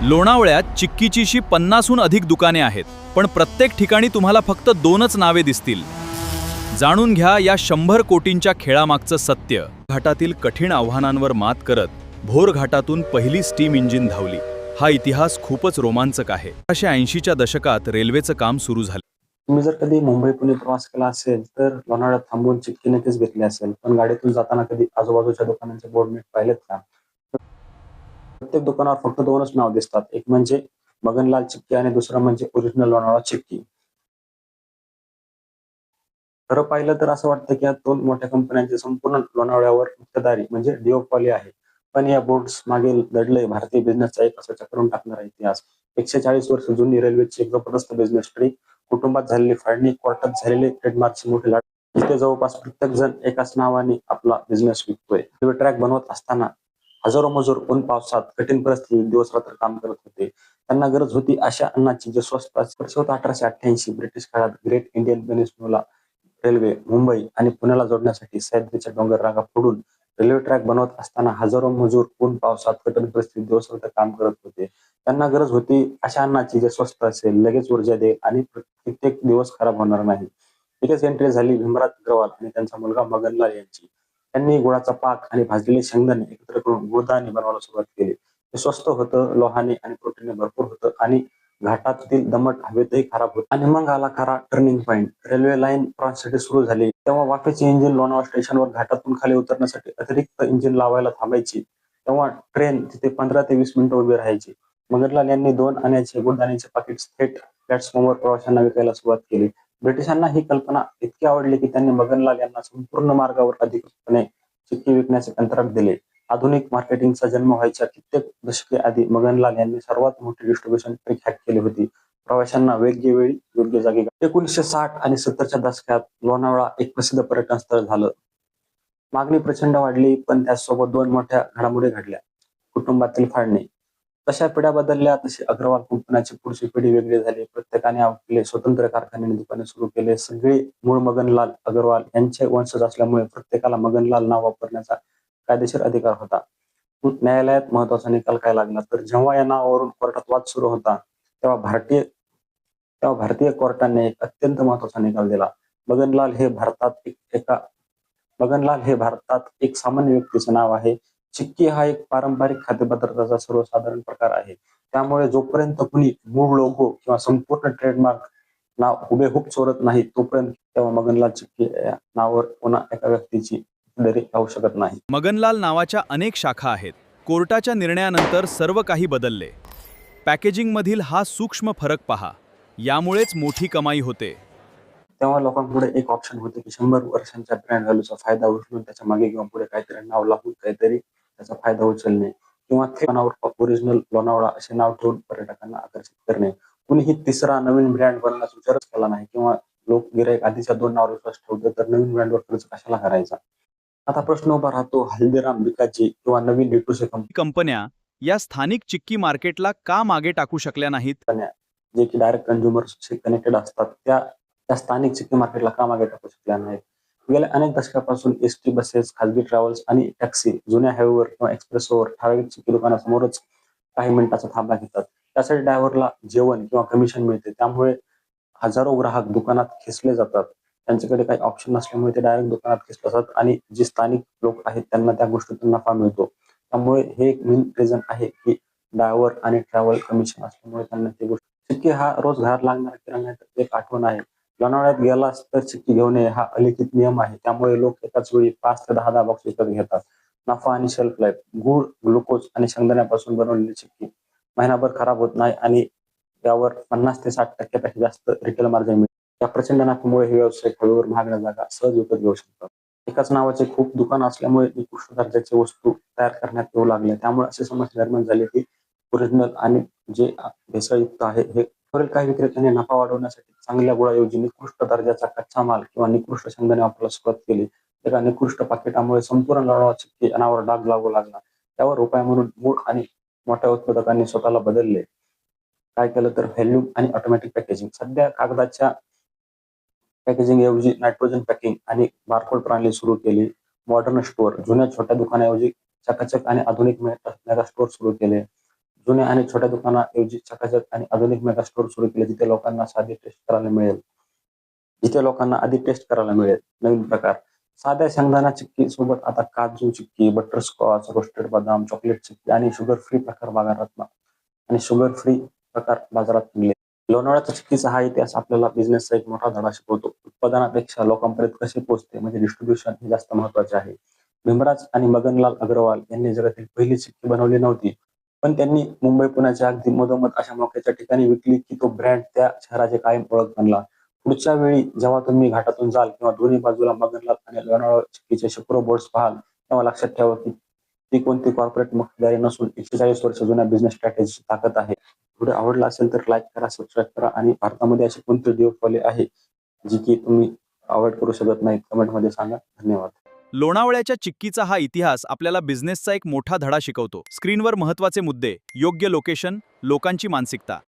लोणावळ्यात चिक्कीची 50हून अधिक दुकाने आहेत, पण प्रत्येक ठिकाणी तुम्हाला फक्त 2च नावे दिसतील. जाणून घ्या या 100 कोटींच्या खेळामागचं सत्य. घाटातील कठीण आव्हानांवर मात करत भोर घाटातून पहिली स्टीम इंजिन धावली. हा इतिहास खूपच रोमांचक आहे. 1980च्या दशकात रेल्वेचं काम सुरू झालं. तुम्ही जर कधी मुंबई पुणे प्रवास केला असेल तर लोणावळ्यात थांबून चिक्की नक्कीच घेतली असेल, पण गाडीतून जाताना कधी आजूबाजूच्या दुकानांचे बोर्ड नीट पाहिलेत का? प्रत्येक दुकानावर फक्त 2च नाव दिसतात, एक म्हणजे मगनलाल चिक्की आणि दुसरं म्हणजे ओरिजिनल लोणावळा चिक्की. खरं पाहिलं तर असं वाटतं की या 2 मोठ्या कंपन्यांची संपूर्ण लोणावळ्यावर मुख्तदारी म्हणजे डिओपॉली आहे. पण या बोर्ड्स मागील दडलंय भारतीय बिझनेसचा एक असं चक्रून टाकणारा इतिहास. 140 वर्ष जुनी रेल्वेची एक जबरदस्त बिझनेस ट्री, कुटुंबात झालेली फाळणी, कोर्टात झालेले ट्रेडमार्कची मोठी लाट. इथे जवळपास प्रत्येक जण एकाच नावाने आपला बिझनेस विकतोय. रेल्वे ट्रॅक बनवत असताना हजारो मजूर ऊन पावसात कठीण परिस्थितीत दिवस रात्र काम करत होते. त्यांना गरज होती अशा अन्नाची जे स्वस्त. वर्ष होतं 1888. ब्रिटिश काळात great Indian peninsula railway Mumbai आणि पुण्याला जोडण्यासाठी सह्याद्रीच्या डोंगर रांगा फोडून रेल्वे ट्रॅक बनवत असताना हजारो मजूर ऊन पावसात कठीण परिस्थितीत दिवसरात्र काम करत होते. त्यांना गरज होती अशा अन्नाची जे स्वस्त असेल, लगेच ऊर्जा देईल आणि कित्येक दिवस खराब होणार नाही. इथेच एंट्री झाली भीमराव अग्रवाल आणि त्यांचा मुलगा मगनलाल यांची. त्यांनी गुळाचा पाक आणि भाजलेले शेंगदाणे एकत्र करून गुळदाणी बनवायला सुरुवात केली. ते स्वस्त होतं, लोहाने आणि प्रोटीनने भरपूर होतं आणि घाटातील दमट हवेतही खराब होत. आणि मग आला खरा टर्निंग पॉइंट. रेल्वे लाईन प्रवासासाठी सुरू झाली तेव्हा वाफेची इंजिन लोणावळा स्टेशनवर घाटातून खाली उतरण्यासाठी अतिरिक्त इंजिन लावायला थांबायची. तेव्हा ट्रेन तिथे 15 ते 20 मिनिटं उभी राहायची. मगनलाल यांनी 2 आण्याचे गुळदाण्याचे पाकिट थेट प्लॅटफॉर्मवर प्रवाशांना विकायला सुरुवात केली. ब्रिटिशांना ही कल्पना इतकी आवडली की त्यांनी मगनलाल यांना संपूर्ण मार्गावर अधिकृतपणे चिक्की विकण्याचे कंत्राट दिले. आधुनिक मार्केटिंगचा जन्म व्हायच्या कित्येक दशके आधी मगनलाल यांनी सर्वात मोठी डिस्ट्रीब्युशन ट्रिक हॅक केली होती. प्रवाशांना योग्य वेळी योग्य जागी. 1960 आणि 70च्या दशकात लोणावळा एक प्रसिद्ध पर्यटन स्थळ झालं. मागणी प्रचंड वाढली, पण त्यासोबत 2 मोठ्या घडामोडी घडल्या. कुटुंबातील फाळणी. तशा पिढ्या बदलल्या तशी अग्रवाल कुटुंबाची पुढची पिढी वेगळी झाली. प्रत्येकाने आपले स्वतंत्र कारखाने आणि दुकाने सुरू केले. सगळे मूळ मगनलाल अग्रवाल यांचे वंशज असल्यामुळे प्रत्येकाला मगनलाल नाव वापरण्याचा कायदेशीर अधिकार होता. न्यायालयात महत्वाचा निकाल काय लागला तर जेव्हा या नावावरून कोर्टात वाद सुरू होता तेव्हा भारतीय कोर्टाने एक अत्यंत महत्वाचा निकाल दिला. मगनलाल हे भारतात एक सामान्य व्यक्तीचे नाव आहे. चिक्की हा एक पारंपरिक खाद्यपदार्थाचा सर्वसाधारण प्रकार आहे. त्यामुळे जोपर्यंत कुणी मूळ लोगो किंवा संपूर्ण ट्रेडमार्क नाव हुबेहूब चोरत नाही तोपर्यंत तेव्हा मगनलाल चिक्की या नावावर पुन्हा एका व्यक्तीची दरी राहू शकत नाही. मगनलाल नावाच्या अनेक शाखा आहेत. कोर्टाच्या निर्णयानंतर सर्व काही बदलले. पॅकेजिंगमधील हा सूक्ष्म फरक पहा. यामुळेच मोठी कमाई होते. तेव्हा लोकांपुढे एक ऑप्शन होते की 100 वर्षांच्या ब्रँड व्हॅल्यूचा फायदा उचलून त्याच्या मागे किंवा पुढे काहीतरी नाव लावून काहीतरी त्याचा फायदा उचलणे किंवा थेट नावावर ओरिजिनल लोणावळा असे नाव ठेवून पर्यटकांना आकर्षित करणे. कुणीही तिसरा नवीन ब्रँड बनवण्याचा विचारच केला नाही किंवा लोक गिराईक आधीच्या 2 नावावर विश्वास ठेवते तर नवीन ब्रँडवर खर्च कशाला करायचा. आता प्रश्न उभा राहतो हल्दीराम, बिकाजी किंवा नवीन D2C कंपन्या या स्थानिक चिक्की मार्केटला का मागे टाकू शकल्या नाहीत? कंपन्या जे की डायरेक्ट कन्झ्युमरशी कनेक्टेड असतात त्या स्थानिक चिक्की मार्केटला का मागे टाकू शकल्या नाहीत. गेल्या अनेक दशकापासून एसटी बसेस, खाजगी ट्रॅव्हल्स आणि टॅक्सी जुन्या हायवेवर किंवा एक्सप्रेसवर ठराविक चिक्की दुकानासमोरच काही मिनिटाचा थांबा घेतात. त्यासाठी ड्रायव्हरला जेवण किंवा कमिशन मिळते. त्यामुळे हजारो ग्राहक दुकानात खेचले जातात. त्यांच्याकडे काही ऑप्शन नसल्यामुळे ते डायरेक्ट दुकानात खेचले जातात आणि जे स्थानिक लोक आहेत त्यांना त्या गोष्टीतून नफा मिळतो. त्यामुळे हे एक मेन रिझन आहे की ड्रायव्हर आणि ट्रॅव्हल कमिशन असल्यामुळे त्यांना ती गोष्ट. चिक्की हा रोज घरात लागणारा किराण्याचा एक आठवण आहे. लोणावळ्यात गेलास तर चिक्की घेऊन ये हा अलिखित नियम आहे. त्यामुळे लोक एकाच वेळी 5 ते 10 बॉक्स विकत घेतात. नफा आणि शेल्फ लाईफ. गूळ, ग्लुकोज आणि शेंगदाण्यापासून बनवलेली चिक्की महिनाभर खराब होत नाही आणि त्यावर 50 ते 60% पेक्षा जास्त रिटेल मार्जिन मिळते. या प्रचंड नफ्यामुळे हे व्यावसायिक हवेवर महागड्या जागा सहज विकत घेऊ शकतात. एकाच नावाचे खूप दुकान असल्यामुळे निकृष्ट दर्जाची वस्तू तयार करण्यात येऊ लागल्या. त्यामुळे अशी समस्या निर्माण झाली की ओरिजिनल आणि जे भेसळयुक्त आहे हे. वरील काही विक्रेत्यांनी नफा वाढवण्यासाठी चांगल्या गुळाऐवजी निकृष्ट दर्जाचा कच्चा माल किंवा निकृष्ट शेंगदाणे वापरायला सुरुवात केली. एका निकृष्ट पाकिटामुळे संपूर्ण लोणावळा चिक्की नावावर डाग लागू लागला. त्यावर उपाय म्हणून मूळ आणि मोठ्या उत्पादकांनी स्वतःला बदलले. काय केलं तर व्हॅल्यूम आणि ऑटोमॅटिक पॅकेजिंग. सध्या कागदाच्या पॅकेजिंग ऐवजी नायट्रोजन पॅकिंग आणि बारकोड प्रणाली सुरू केली. Modern store. जुन्या छोट्या दुकानाऐवजी चकाचक आणि आधुनिक मेगा स्टोअर सुरू केले. जुन्या आणि छोट्या दुकानाऐवजी चकाचक आणि आधुनिक मेगा स्टोअर सुरू केले, जिथे लोकांना आधी टेस्ट करायला मिळेल नवीन प्रकार. साध्या शेंगदाणा चिक्की सोबत आता काजू चिक्की, बटरस्कॉच, रोस्टेड बदाम, चॉकलेट चिक्की आणि शुगर फ्री प्रकार बाजारात आणले. लोणावळ्याच्या चिक्कीचा हा इतिहास आपल्याला बिझनेसचा एक मोठा धडा शिकवतो. उत्पादनापेक्षा लोकांपर्यंत कसे पोहोचते म्हणजे डिस्ट्रीब्युशन हे जास्त महत्वाचे आहे. भीमराज आणि मगनलाल अग्रवाल यांनी जगातील पहिली चिक्की बनवली नव्हती, पण त्यांनी मुंबई पुण्याच्या अगदी मधोमध अशा मोक्याच्या ठिकाणी विकली की तो ब्रँड त्या शहराची कायम ओळख बनला. पुढच्या वेळी जेव्हा तुम्ही घाटातून जाल किंवा दोन्ही बाजूला मगनलाल आणि लोणावळा चिक्कीचे शेकडो बोर्ड्स पाहाल, तेव्हा लक्षात ठेवा की ती कोणती कॉर्पोरेट मक्तेदारी नसून 140 वर्ष जुन्या बिझनेस स्ट्रॅटेजीची ताकद आहे. व्हिडिओ आवडला असेल तर लाईक करा, सबस्क्राईब करा आणि भारतामध्ये असे कोणते डिओफॉली आहे जी की तुम्ही अवॉइड करू शकत नाही, कमेंटमध्ये सांगा. धन्यवाद. लोणावळ्याच्या चिक्कीचा हा इतिहास आपल्याला बिझनेसचा एक मोठा धडा शिकवतो. स्क्रीनवर महत्त्वाचे मुद्दे, योग्य लोकेशन, लोकांची मानसिकता.